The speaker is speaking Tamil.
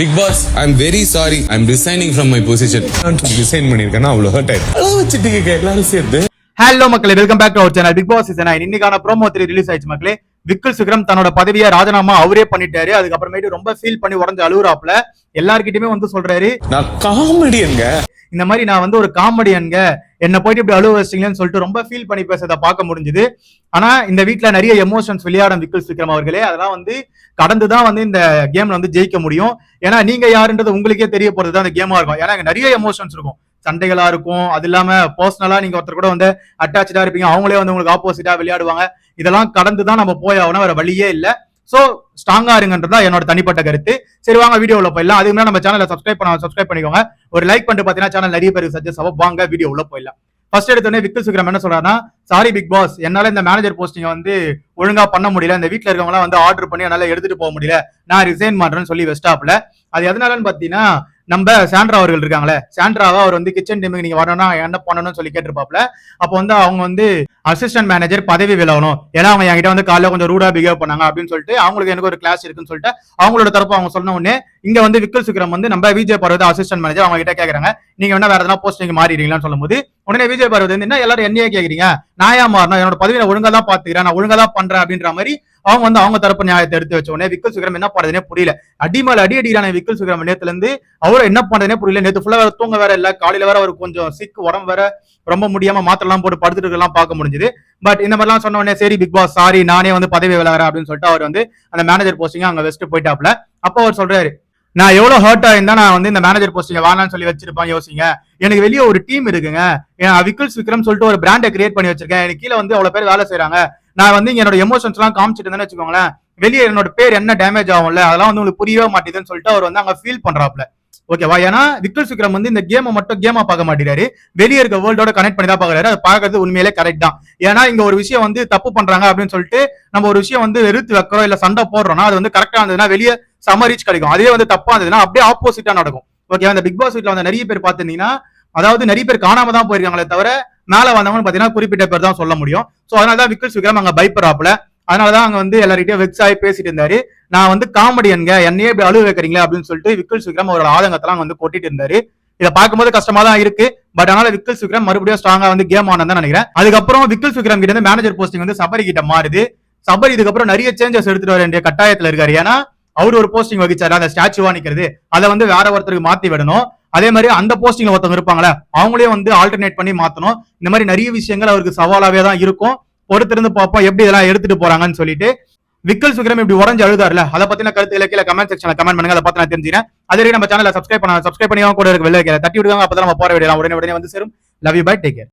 Big boss, I'm very sorry. I'm resigning from my position. Resign பண்ணிருக்கேன்னா அவ்வளவு ஹர்ட் ஆயிடும் வச்சுட்டு எல்லாரும் சேர்த்து. ஹலோ மக்களே, welcome back to our channel Bigg Boss season 9. இன்னைக்கான ப்ரோமோ 3 ரிலீஸ் ஆயிடுச்சு மக்களே. விக்கல் சுக்ரம் தன்னோட பதவியை ராஜினாமா அவரே பண்ணிட்டாரு. அதுக்கப்புறமேட்டு ரொம்ப ஃபீல் பண்ணி உடஞ்சு அழுகுறாப்ல. எல்லார்கிட்டயுமே வந்து சொல்றாரு, நான் காமெடியன்ங்க, இந்த மாதிரி நான் வந்து ஒரு காமெடியன்ங்க, என்ன போயிட்டு இப்படி அழுவ வச்சிட்டீங்கன்னு சொல்லிட்டு ரொம்ப ஃபீல் பண்ணி பேசுறத பார்க்க முடிஞ்சுது. ஆனா இந்த வீட்டுல நிறைய எமோஷன்ஸ் விளையாடும் விக்கல் சுக்ரம் அவர்களே. அதெல்லாம் வந்து கடந்துதான் வந்து இந்த கேம்ல வந்து ஜெயிக்க முடியும். ஏன்னா நீங்க யாருன்றது உங்களுக்கே தெரிய போறதுதான் அந்த கேமா இருக்கும். ஏன்னா நிறைய எமோஷன்ஸ் இருக்கும், சண்டைகளா இருக்கும். அது இல்லாம பர்சனலா நீங்க ஒருத்தர் கூட வந்து அட்டாச்சா இருப்பீங்க, அவங்களே வந்து உங்களுக்கு ஆப்போசிட்டா விளையாடுவாங்க. இதெல்லாம் கடந்துதான் நம்ம போய் ஆகணும், வேற வழியே இல்ல. சோ ஸ்ட்ராங்கா இருங்கன்றதா என்னோட தனிப்பட்ட கருத்து. சரி வாங்க வீடியோல போயிடலாம். அதுக்கு முன்னாடி நம்ம சேனலை சப்ஸ்கிரைப் பண்ணிக்கோங்க. ஒரு லைக் பண்ணிட்டு பாத்தீங்கன்னா சேனல் நிறைய பேருக்கு சஜஸ்ட் ஆகும். வாங்க வீடியோ உள்ள போயிடலாம். ஃபர்ஸ்ட் எடுத்தோடனே விக்கல் சுக்ரம் என்ன சொல்றாருன்னா, சாரி பிக் பாஸ், என்னால இந்த மேனேஜர் போஸ்டிங்க வந்து ஒழுங்கா பண்ண முடியல, இந்த வீட்டுல இருக்கவங்க எல்லாம் வந்து ஆர்டர் பண்ணி என்னால எடுத்துட்டு போக முடியல, நான் ரிசைன் பண்றேன்னு சொல்லி வெஸ்டாப்ல. அது எதனாலன்னு பாத்தீங்கன்னா, நம்ம சாண்ட்ரா அவர்கள் இருக்காங்களே, சாண்ட்ராவா அவர் வந்து கிச்சன் டீமுக்கு நீங்க வரணும்னா என்ன பண்ணணும்னு சொல்லி கேட்டிருப்பாப்ல. அப்போ வந்து அவங்க வந்து அசிஸ்டன்ட் மேனேஜர் பதவி விலகணும், ஏன்னா அவங்க என்கிட்ட வந்து காலையில கொஞ்சம் ரூடா பிஹேவ் பண்ணாங்க அப்படின்னு சொல்லிட்டு அவங்களுக்கு எனக்கு ஒரு கிளாஸ் இருக்குன்னு சொல்லிட்டு அவங்களோட தரப்பு அவங்க சொன்ன உடனே இங்க வந்து விக்கல் சுக்ரம் வந்து நம்ம விஜய் பார்வதி அசிஸ்டன்ட் மேனேஜர் அவங்க கிட்ட கேக்குறாங்க, நீங்க வேணா வேற எதனா போஸ்டிங் மாறிடுறீங்களான்னு சொல்லும் போது உடனே விஜய் பார்வதி வந்து என்ன எல்லாரும் என்னையே கேக்குறீங்க, நான் ஏன் மாறணும், என்னோட பதவியை ஒழுங்கா தான் பாத்துக்கிறேன், நான் ஒழுங்கா தான் பண்றேன் அப்படின்ற மாதிரி அவங்க வந்து அவங்க தரப்பு நியாயத்தை எடுத்து வச்ச உடனே விக்கல் சுக்ரம் என்ன பண்றதுனே புரியல. அடிமேல அடி அடிக்கிறான விக்கல் சுக்ரம் நேத்துல இருந்து அவரை என்ன பண்றதுனே புரியல. நேத்து ஃபுல்லா வேற தூங்க வேற இல்ல, காலையில வேற அவர் கொஞ்சம் சிக், உடம்பு வேற ரொம்ப முடியாம மாத்திரை எல்லாம் போட்டு படுத்துட்டு இருக்கலாம் பார்க்க முடிஞ்சது. பட் இந்த மாதிரிலாம் சொன்ன உடனே சரி பிக் பாஸ் சாரி, நானே வந்து பதவி விலகிறேன் அப்படின்னு சொல்லிட்டு அவர் வந்து அந்த மேனேஜர் போஸ்டிங் அங்க வெஸ்ட் போயிட்டாப்ல. அப்போ அவர் சொல்றாரு, நான் எவ்வளவு ஹர்ட் ஆயிருந்தா நான் வந்து இந்த மேனேஜர் போஸ்டிங்க வேணாம்னு சொல்லி வச்சிருப்பேன், யோசிங்க. எனக்கு வெளியே ஒரு டீம் இருக்குங்க, விக்கல் சுக்ரம் சொல்லிட்டு ஒரு பிராண்டை கிரியேட் பண்ணி வச்சிருக்கேன், எனக்கு கீழே வந்து அவ்வளவு பேர் வேலை செய்யறாங்க. நான் வந்து என்னோட எமோஷன்ஸ் எல்லாம் காமிச்சிட்டு இருந்தேன்னு வச்சுக்கோங்களேன், வெளியே என்னோட பேர் என்ன டேமேஜ் ஆகும்ல, அதெல்லாம் வந்து உங்களுக்கு புரியவே மாட்டேதுன்னு சொல்லிட்டு அவர் வந்து அங்க ஃபீல் பண்றாப்ல. ஓகேவா? ஏன்னா விக்கல் சுக்ரம் வந்து இந்த கேமை மட்டும் கேமா பார்க்க மாட்டேறாரு, வெளியே இருக்க வேர்ல்டோட கனெக்ட் பண்ணி தான் பாக்குறாரு. அது பாக்குறது உண்மையிலே கரெக்ட் தான். ஏன்னா இங்க ஒரு விஷயம் வந்து தப்பு பண்றாங்க அப்படின்னு சொல்லிட்டு நம்ம ஒரு விஷயம் வந்து வெறுத்து வைக்கிறோம் இல்ல சண்டை போடுறோம்னா அது வந்து கரெக்டா இருந்ததுன்னா வெளியே சம ரீச் கிடைக்கும். அதே வந்து தப்பா இருந்ததுன்னா அப்படியே ஆப்போசிட்டா நடக்கும். ஓகே, அந்த பிக் பாஸ் வீட்ல வந்து நிறைய பேர் பாத்தீங்கன்னா, அதாவது நிறைய பேர் காணாம தான் போயிருக்காங்களே தவிர மேல வந்தவங்க பாத்தீங்கன்னா குறிப்பிட்ட பேர் தான் சொல்ல முடியும். சோ அதனாலதான் விக்கல் சுக்ரம் அங்க பயப்படுறாப்ல. அதனாலதான் அங்க வந்து எல்லார்கிட்டயும் வெக்ஸ் ஆகி பேசிட்டு இருந்தாரு. நான் வந்து காமெடியன்ங்க, என்னையே இப்படி அழுவ வைக்கிறீங்களா அப்படின்னு சொல்லிட்டு விக்கல் சுக்ரம் அவரோட ஆதங்கத்தெல்லாம் வந்து கொட்டிட்டு இருந்தாரு. இதை பார்க்கும்போது கஷ்டமா தான் இருக்கு. பட் அதனால விக்கல் சுக்ரம் மறுபடியும் ஸ்ட்ராங்கா வந்து கேம் ஆனதான் நினைக்கிறேன். அதுக்கப்புறம் விக்கல் சுக்ரம் கிட்ட இருந்து மேனேஜர் போஸ்டிங் வந்து சபரி கிட்ட மாறுது. சபரி இதுக்கப்புறம் நிறைய சேஞ்சஸ் எடுத்துட்டு வர வேண்டிய கட்டாயத்துல இருக்காரு. ஏன்னா அவர் ஒரு போஸ்டிங் வகிச்சாரு, அந்த ஸ்டாச்சுவா நிக்கிறது, அதை வந்து வேற ஒருத்தருக்கு மாத்தி விடணும். அதே மாதிரி அந்த போஸ்டிங்ல ஒருத்தவங்க இருப்பாங்களே அவங்களே வந்து ஆல்டர்னேட் பண்ணி மாத்தணும். இந்த மாதிரி நிறைய விஷயங்கள் அவருக்கு சவாலாவே தான் இருக்கும். பொறுத்திருந்து பார்ப்போம் எப்படி இதெல்லாம் எடுத்துட்டு போறாங்கன்னு சொல்லிட்டு. விக்கல் சுக்ரம் இப்படி உடஞ்சு அழுதாருல, அதை பத்தின கருத்துக்களை கீழே கமெண்ட் செக்ஷன்ல கமெண்ட் பண்ணுங்க, அதை பார்த்து நான் தெரிஞ்சுக்கிறேன். அதே நம்ம சேனலை சப்ஸ்கிரைப் பண்ணி கூட இருக்க வெளியே தட்டி விடுவாங்க, அப்பதான் நம்ம போற வீடியோ உடனே வந்து சேரும். Love you, bye, take care.